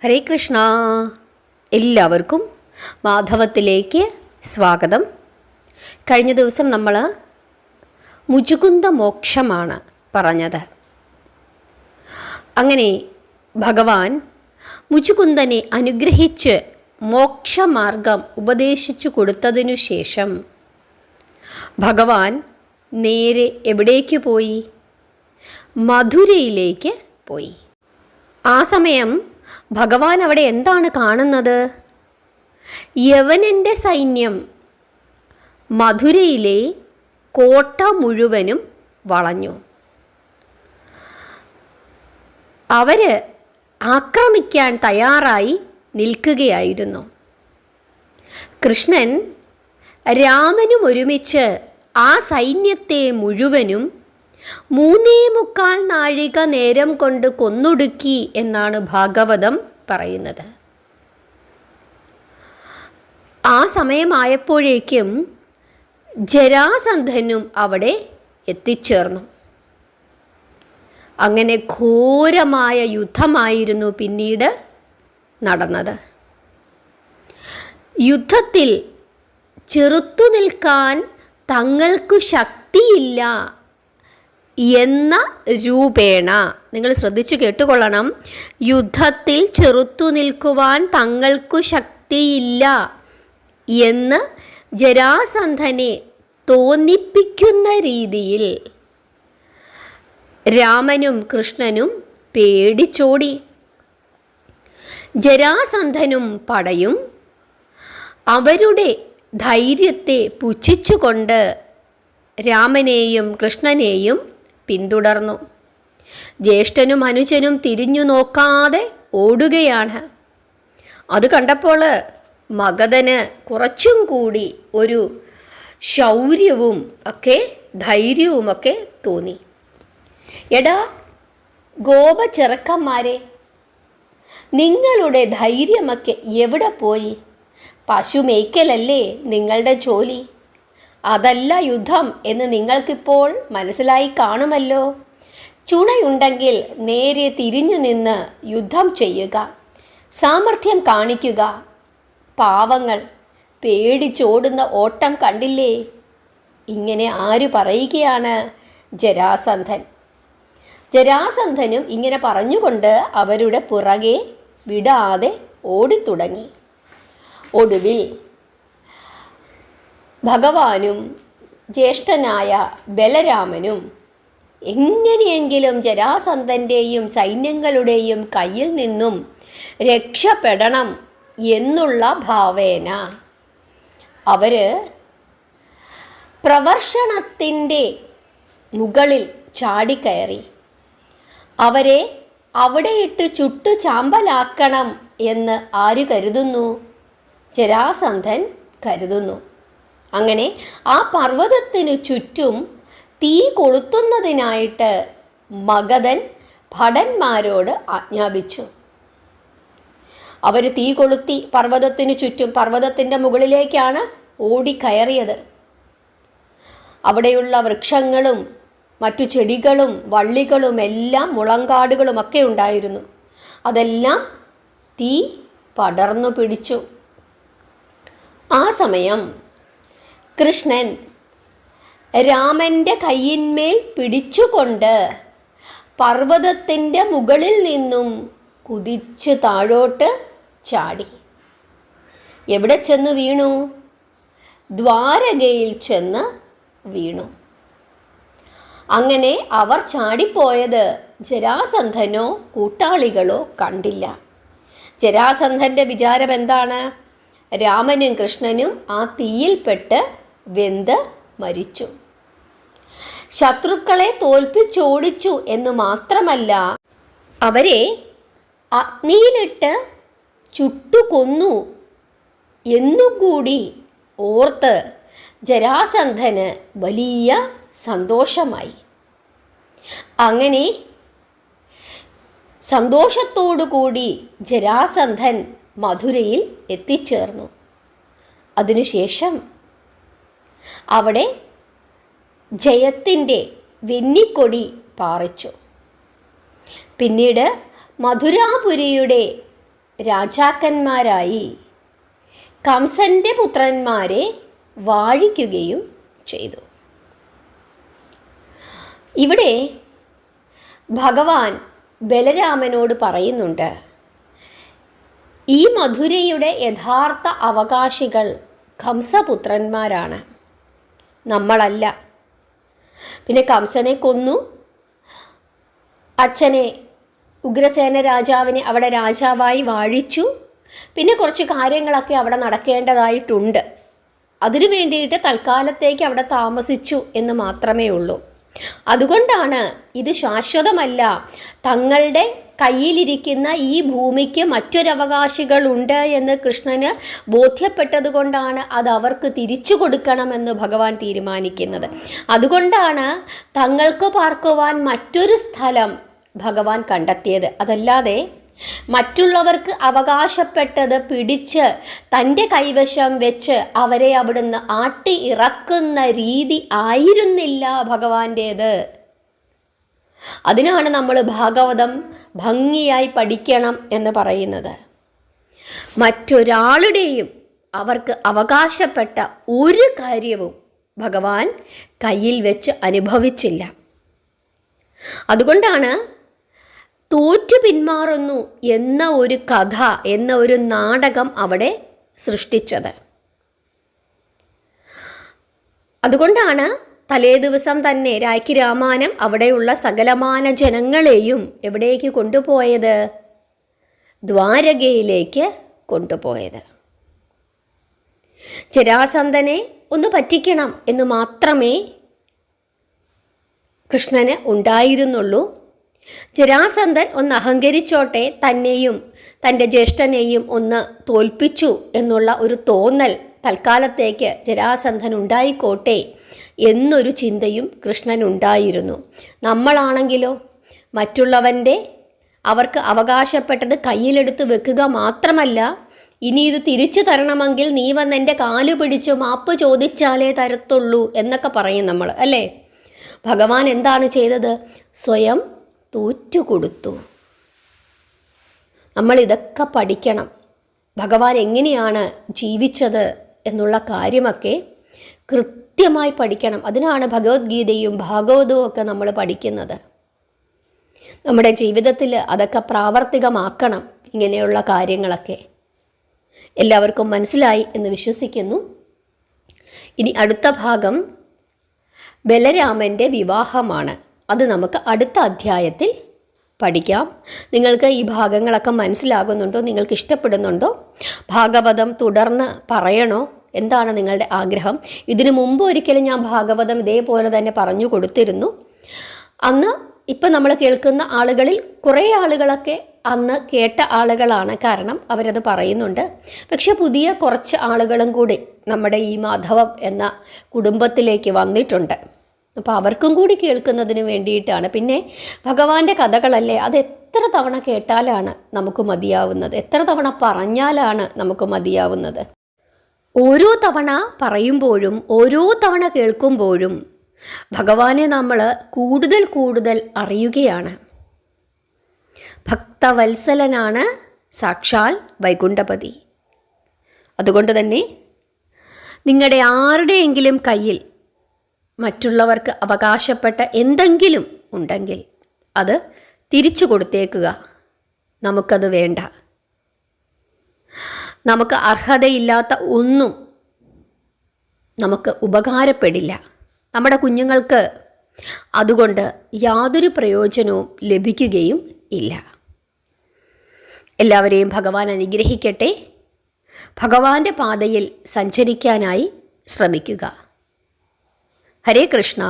ഹരേ കൃഷ്ണ. എല്ലാവർക്കും മാധവത്തിലേക്ക് സ്വാഗതം. കഴിഞ്ഞ ദിവസം നമ്മൾ മുചുകുന്ദ മോക്ഷമാണ് പറഞ്ഞത്. അങ്ങനെ ഭഗവാൻ മുചുകുന്ദനെ അനുഗ്രഹിച്ച് മോക്ഷമാർഗം ഉപദേശിച്ചു കൊടുത്തതിനു ശേഷം ഭഗവാൻ നേരെ എവിടേക്ക് പോയി? മധുരയിലേക്ക് പോയി. ആ സമയം ഭഗവാൻ അവിടെ എന്താണ് കാണുന്നത്? യവനൻ്റെ സൈന്യം മധുരയിലെ കോട്ട മുഴുവനും വളഞ്ഞു. അവർ ആക്രമിക്കാൻ തയ്യാറായി നിൽക്കുകയായിരുന്നു. കൃഷ്ണൻ രാമനും ഒരുമിച്ച് ആ സൈന്യത്തെ മുഴുവനും 3.25 നാഴിക നേരം കൊണ്ട് കൊന്നൊടുക്കി എന്നാണ് ഭാഗവതം പറയുന്നത്. ആ സമയമായപ്പോഴേക്കും ജരാസന്ധനും അവിടെ എത്തിച്ചേർന്നു. അങ്ങനെ ഘോരമായ യുദ്ധമായിരുന്നു പിന്നീട് നടന്നത്. യുദ്ധത്തിൽ ചെറുത്തു നിൽക്കാൻ തങ്ങൾക്കു ശക്തിയില്ല എന്ന രൂപേണ, നിങ്ങൾ ശ്രദ്ധിച്ചു കേട്ടുകൊള്ളണം, യുദ്ധത്തിൽ ചെറുത്തു നിൽക്കുവാൻ തങ്ങൾക്കു ശക്തിയില്ല എന്ന് ജരാസന്ധനെ തോന്നിപ്പിക്കുന്ന രീതിയിൽ രാമനും കൃഷ്ണനും പേടിച്ചോടി. ജരാസന്ധനും പടയും അവരുടെ ധൈര്യത്തെ പുച്ഛിച്ചുകൊണ്ട് രാമനെയും കൃഷ്ണനെയും പിന്തുടർന്നു. ജ്യേഷ്ഠനും അനുജനും തിരിഞ്ഞു നോക്കാതെ ഓടുകയാണ്. അത് കണ്ടപ്പോൾ മഗധന് കുറച്ചും കൂടി ഒരു ശൗര്യവും ഒക്കെ ധൈര്യവുമൊക്കെ തോന്നി. എടാ ഗോപചെറുക്കന്മാരെ, നിങ്ങളുടെ ധൈര്യമൊക്കെ എവിടെ പോയി? പശു മേയ്ക്കലല്ലേ നിങ്ങളുടെ ജോലി? അതല്ല യുദ്ധം എന്ന് നിങ്ങൾക്കിപ്പോൾ മനസ്സിലായി കാണുമല്ലോ. ചുണയുണ്ടെങ്കിൽ നേരെ തിരിഞ്ഞു നിന്ന് യുദ്ധം ചെയ്യുക, സാമർഥ്യം കാണിക്കുക. പാവങ്ങൾ പേടിച്ചോടുന്ന ഓട്ടം കണ്ടില്ലേ? ഇങ്ങനെ ആര് പറയുകയാണ്? ജരാസന്ധൻ. ജരാസന്ധനും ഇങ്ങനെ പറഞ്ഞുകൊണ്ട് അവരുടെ പുറകെ വിടാതെ ഓടിത്തുടങ്ങി. ഒടുവിൽ ഭഗവാനും ജ്യേഷ്ഠനായ ബലരാമനും എങ്ങനെയെങ്കിലും ജരാസന്ധൻ്റെയും സൈന്യങ്ങളുടെയും കയ്യിൽ നിന്നും രക്ഷപ്പെടണം എന്നുള്ള ഭാവേന അവർ പ്രവർഷണത്തിൻ്റെ മുകളിൽ ചാടിക്കയറി. അവരെ അവിടെയിട്ട് ചുട്ടു ചാമ്പലാക്കണം എന്ന് ആര് കരുതുന്നു? ജരാസന്ധൻ കരുതുന്നു. അങ്ങനെ ആ പർവ്വതത്തിനു ചുറ്റും തീ കൊളുത്തുന്നതിനായിട്ട് മഗധൻ ഭടന്മാരോട് ആജ്ഞാപിച്ചു. അവർ തീ കൊളുത്തി പർവ്വതത്തിനു ചുറ്റും, പർവ്വതത്തിൻ്റെ മുകളിലേക്കാണ് ഓടിക്കയറിയത്. അവിടെയുള്ള വൃക്ഷങ്ങളും മറ്റു ചെടികളും വള്ളികളും എല്ലാം മുളങ്കാടുകളുമൊക്കെ ഉണ്ടായിരുന്നു. അതെല്ലാം തീ പടർന്നു പിടിച്ചു. ആ സമയം കൃഷ്ണൻ രാമൻ്റെ കയ്യിന്മേൽ പിടിച്ചുകൊണ്ട് പർവ്വതത്തിൻ്റെ മുകളിൽ നിന്നും കുതിച്ച് താഴോട്ട് ചാടി. എവിടെ ചെന്ന് വീണു? ദ്വാരകയിൽ ചെന്ന് വീണു. അങ്ങനെ അവർ ചാടിപ്പോയത് ജരാസന്ധനോ കൂട്ടാളികളോ കണ്ടില്ല. ജരാസന്ധൻ്റെ വിചാരം എന്താണ്? രാമനും കൃഷ്ണനും ആ തീയിൽപ്പെട്ട് വെന്ത് മരിച്ചു. ശത്രുക്കളെ തോൽപ്പിച്ചോടിച്ചു എന്ന് മാത്രമല്ല, അവരെ അഗ്നിയിലിട്ട് ചുട്ടുകൊന്നു എന്നുകൂടി ഓർത്ത് ജരാസന്ധന് വലിയ സന്തോഷമായി. അങ്ങനെ സന്തോഷത്തോടുകൂടി ജരാസന്ധൻ മധുരയിൽ എത്തിച്ചേർന്നു. അതിനുശേഷം അവിടെ ജയത്തിൻ്റെ വെന്നിക്കൊടി പാറിച്ചു. പിന്നീട് മധുരാപുരിയുടെ രാജാക്കന്മാരായി കംസൻ്റെ പുത്രന്മാരെ വാഴിക്കുകയും ചെയ്തു. ഇവിടെ ഭഗവാൻ ബലരാമനോട് പറയുന്നുണ്ട്, ഈ മധുരയുടെ യഥാർത്ഥ അവകാശികൾ കംസപുത്രന്മാരാണ്, നമ്മളല്ല. പിന്നെ കംസനെ കൊന്നു, അച്ഛനെ ഉഗ്രസേന രാജാവിനെ അവിടെ രാജാവായി വാഴിച്ചു. പിന്നെ കുറച്ച് കാര്യങ്ങളൊക്കെ അവിടെ നടക്കേണ്ടതായിട്ടുണ്ട്. അതിനു വേണ്ടിയിട്ട് തൽക്കാലത്തേക്ക് അവിടെ താമസിച്ചു എന്ന് മാത്രമേ ഉള്ളൂ. അതുകൊണ്ടാണ് ഇത് ശാശ്വതമല്ല, തങ്ങളുടെ കയ്യിലിരിക്കുന്ന ഈ ഭൂമിക്ക് മറ്റൊരവകാശികളുണ്ട് എന്ന് കൃഷ്ണന് ബോധ്യപ്പെട്ടതുകൊണ്ടാണ് അത് അവർക്ക് തിരിച്ചു കൊടുക്കണമെന്ന് ഭഗവാൻ തീരുമാനിക്കുന്നത്. അതുകൊണ്ടാണ് തങ്ങൾക്ക് പാർക്കുവാൻ മറ്റൊരു സ്ഥലം ഭഗവാൻ കണ്ടെത്തിയത്. അതല്ലാതെ മറ്റുള്ളവർക്ക് അവകാശപ്പെട്ടത് പിടിച്ച് തൻ്റെ കൈവശം വെച്ച് അവരെ അവിടുന്ന് ആട്ടി ഇറക്കുന്ന രീതി ആയിരുന്നില്ല ഭഗവാന്റേത്. അതിനാണ് നമ്മൾ ഭാഗവതം ഭംഗിയായി പഠിക്കണം എന്ന് പറയുന്നത്. മറ്റൊരാളുടെയും അവർക്ക് അവകാശപ്പെട്ട ഒരു കാര്യവും ഭഗവാൻ കയ്യിൽ വെച്ച് അനുഭവിച്ചില്ല. അതുകൊണ്ടാണ് തോറ്റു പിന്മാറുന്നു എന്ന ഒരു കഥ, എന്ന ഒരു നാടകം അവിടെ സൃഷ്ടിച്ചത്. അതുകൊണ്ടാണ് തലേ ദിവസം തന്നെ രാഖി രാമായണം അവിടെയുള്ള സകലമാന ജനങ്ങളെയും എവിടേക്ക് കൊണ്ടുപോയത്? ദ്വാരകയിലേക്ക് കൊണ്ടുപോയത്. ജരാസന്ധനെ ഒന്ന് പറ്റിക്കണം എന്ന് മാത്രമേ കൃഷ്ണന് ഉണ്ടായിരുന്നുള്ളൂ. ജരാസന്ധൻ ഒന്ന് അഹങ്കരിച്ചോട്ടെ, തന്നെയും തൻ്റെ ജ്യേഷ്ഠനെയും ഒന്ന് തോൽപ്പിച്ചു എന്നുള്ള ഒരു തോന്നൽ തൽക്കാലത്തേക്ക് ജരാസന്ധൻ ഉണ്ടായിക്കോട്ടെ എന്നൊരു ചിന്തയും കൃഷ്ണനുണ്ടായിരുന്നു. നമ്മളാണെങ്കിലോ മറ്റുള്ളവൻ്റെ അവർക്ക് അവകാശപ്പെട്ടത് കയ്യിലെടുത്ത് വെക്കുക മാത്രമല്ല, ഇനി ഇത് തിരിച്ചു തരണമെങ്കിൽ നീ വന്ന് എൻ്റെ കാല് പിടിച്ച് മാപ്പ് ചോദിച്ചാലേ തരത്തുള്ളൂ എന്നൊക്കെ പറയും നമ്മൾ, അല്ലേ? ഭഗവാൻ എന്താണ് ചെയ്തത്? സ്വയം തോറ്റുകൊടുത്തു. നമ്മൾ ഇതൊക്കെ പഠിക്കണം. ഭഗവാൻ എങ്ങനെയാണ് ജീവിച്ചത് എന്നുള്ള കാര്യമൊക്കെ കൃത്യമായി പഠിക്കണം. അതിനാണ് ഭഗവത്ഗീതയും ഭാഗവതവും ഒക്കെ നമ്മൾ പഠിക്കുന്നത്. നമ്മുടെ ജീവിതത്തിൽ അതൊക്കെ പ്രാവർത്തികമാക്കണം. ഇങ്ങനെയുള്ള കാര്യങ്ങളൊക്കെ എല്ലാവർക്കും മനസ്സിലായി എന്ന് വിശ്വസിക്കുന്നു. ഇനി അടുത്ത ഭാഗം ബലരാമൻ്റെ വിവാഹമാണ്. അത് നമുക്ക് അടുത്ത അധ്യായത്തിൽ പഠിക്കാം. നിങ്ങൾക്ക് ഈ ഭാഗങ്ങളൊക്കെ മനസ്സിലാകുന്നുണ്ടോ? നിങ്ങൾക്ക് ഇഷ്ടപ്പെടുന്നുണ്ടോ? ഭാഗവതം തുടർന്ന് പറയണോ? എന്താണ് നിങ്ങളുടെ ആഗ്രഹം? ഇതിനു മുമ്പ് ഒരിക്കലും ഞാൻ ഭാഗവതം ഇതേപോലെ തന്നെ പറഞ്ഞു കൊടുത്തിരുന്നു. അന്ന് ഇപ്പം നമ്മൾ കേൾക്കുന്ന ആളുകളിൽ കുറേ ആളുകളൊക്കെ അന്ന് കേട്ട ആളുകളാണ്, കാരണം അവരത് പറയുന്നുണ്ട്. പക്ഷെ പുതിയ കുറച്ച് ആളുകളും കൂടി നമ്മുടെ ഈ മാധവം എന്ന കുടുംബത്തിലേക്ക് വന്നിട്ടുണ്ട്. അപ്പോൾ അവർക്കും കൂടി കേൾക്കുന്നതിന് വേണ്ടിയിട്ടാണ്. പിന്നെ ഭഗവാന്റെ കഥകളല്ലേ, അത് എത്ര തവണ കേട്ടാലാണ് നമുക്ക് മതിയാവുന്നത്? എത്ര തവണ പറഞ്ഞാലാണ് നമുക്ക് മതിയാവുന്നത്? ഓരോ തവണ പറയുമ്പോഴും ഓരോ തവണ കേൾക്കുമ്പോഴും ഭഗവാനെ നമ്മൾ കൂടുതൽ കൂടുതൽ അറിയുകയാണ്. ഭക്തവത്സലനാണ് സാക്ഷാൽ വൈകുണ്ഠപതി. അതുകൊണ്ട് തന്നെ നിങ്ങളുടെ ആരുടെയെങ്കിലും കയ്യിൽ മറ്റുള്ളവർക്ക് അവകാശപ്പെട്ട എന്തെങ്കിലും ഉണ്ടെങ്കിൽ അത് തിരിച്ചു കൊടുത്തേക്കുക. നമുക്കത് വേണ്ട. നമുക്ക് അർഹതയില്ലാത്ത ഒന്നും നമുക്ക് ഉപകാരപ്പെടില്ല. നമ്മുടെ കുഞ്ഞുങ്ങൾക്ക് അതുകൊണ്ട് യാതൊരു പ്രയോജനവും ലഭിക്കുകയും ഇല്ല. എല്ലാവരെയും ഭഗവാൻ അനുഗ്രഹിക്കട്ടെ. ഭഗവാന്റെ പാതയിൽ സഞ്ചരിക്കാനായി ശ്രമിക്കുക. ഹരേ കൃഷ്ണ.